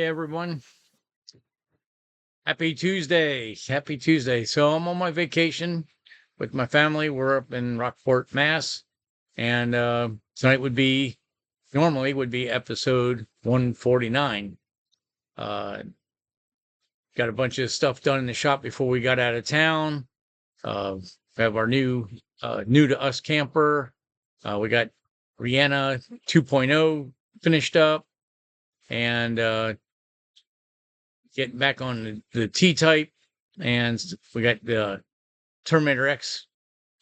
everyone. Happy Tuesday. Happy Tuesday. So I'm on my vacation with my family. We're up in Rockport, Mass. And tonight normally would be episode 149. Uh, got a bunch of stuff done in the shop before we got out of town. We have our new to us camper. We got Rihanna 2.0 finished up. And getting back on the T-type, and we got the Terminator X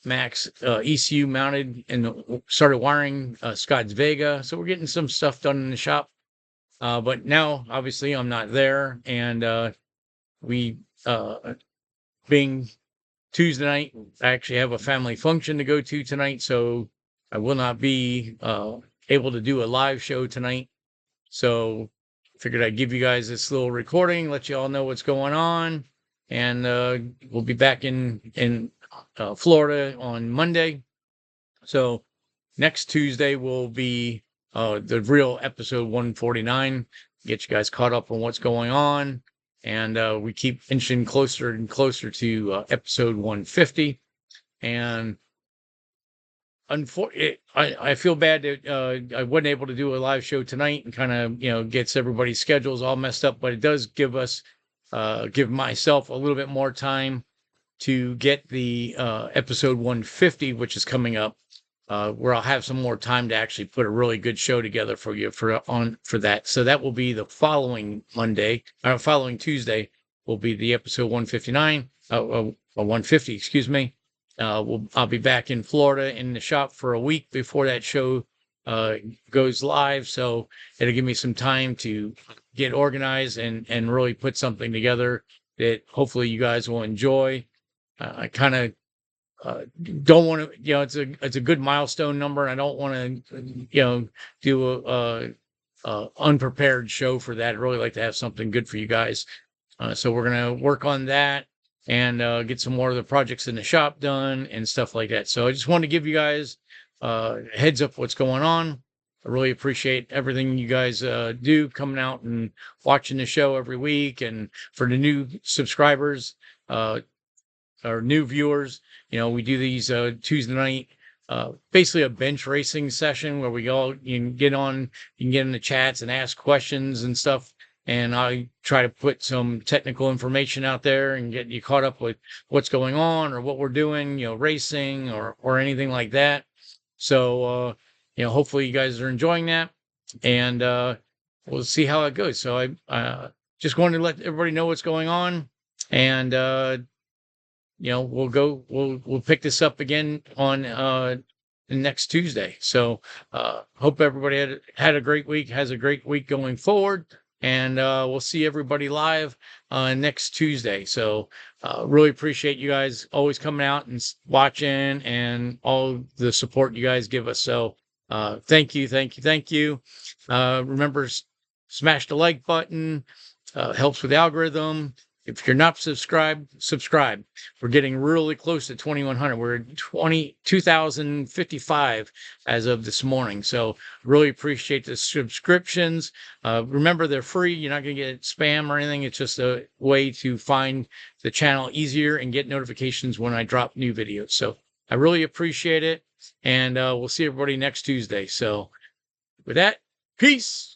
Max ECU mounted and started wiring Scott's Vega. So we're getting some stuff done in the shop. But now, obviously, I'm not there, and we being Tuesday night, I actually have a family function to go to tonight, so I will not be able to do a live show tonight. So figured I'd give you guys this little recording, let you all know what's going on, and we'll be back in Florida on Monday. So next Tuesday will be the real episode 149. Get you guys caught up on what's going on, and we keep inching closer and closer to episode 150. And I feel bad that I wasn't able to do a live show tonight, and kind of gets everybody's schedules all messed up. But it does give myself a little bit more time to get the episode 150, which is coming up, where I'll have some more time to actually put a really good show together for you for that. So that will be the following Tuesday will be the episode 159, 150, excuse me. I'll be back in Florida in the shop for a week before that show goes live. So it'll give me some time to get organized and really put something together that hopefully you guys will enjoy. I kind of don't want to, it's a good milestone number. And I don't want to, do a unprepared show for that. I'd really like to have something good for you guys. So we're going to work on that and get some more of the projects in the shop done and stuff like that. So I just wanted to give you guys a heads up what's going on. I really appreciate everything you guys do, coming out and watching the show every week. And for the new subscribers or new viewers, we do these Tuesday night, basically a bench racing session where you can get in the chats and ask questions and stuff. And I try to put some technical information out there and get you caught up with what's going on or what we're doing, racing or anything like that. So, hopefully you guys are enjoying that, and we'll see how it goes. So I just wanted to let everybody know what's going on, and we'll pick this up again on next Tuesday. So hope everybody had a great week, has a great week going forward. And we'll see everybody live next Tuesday. So really appreciate you guys always coming out and watching and all the support you guys give us. So thank you. Remember, smash the like button. Helps with the algorithm. If you're not subscribed, subscribe. We're getting really close to 2,100. We're at 2,055 as of this morning. So really appreciate the subscriptions. Remember, they're free. You're not going to get spam or anything. It's just a way to find the channel easier and get notifications when I drop new videos. So I really appreciate it. And we'll see everybody next Tuesday. So with that, peace.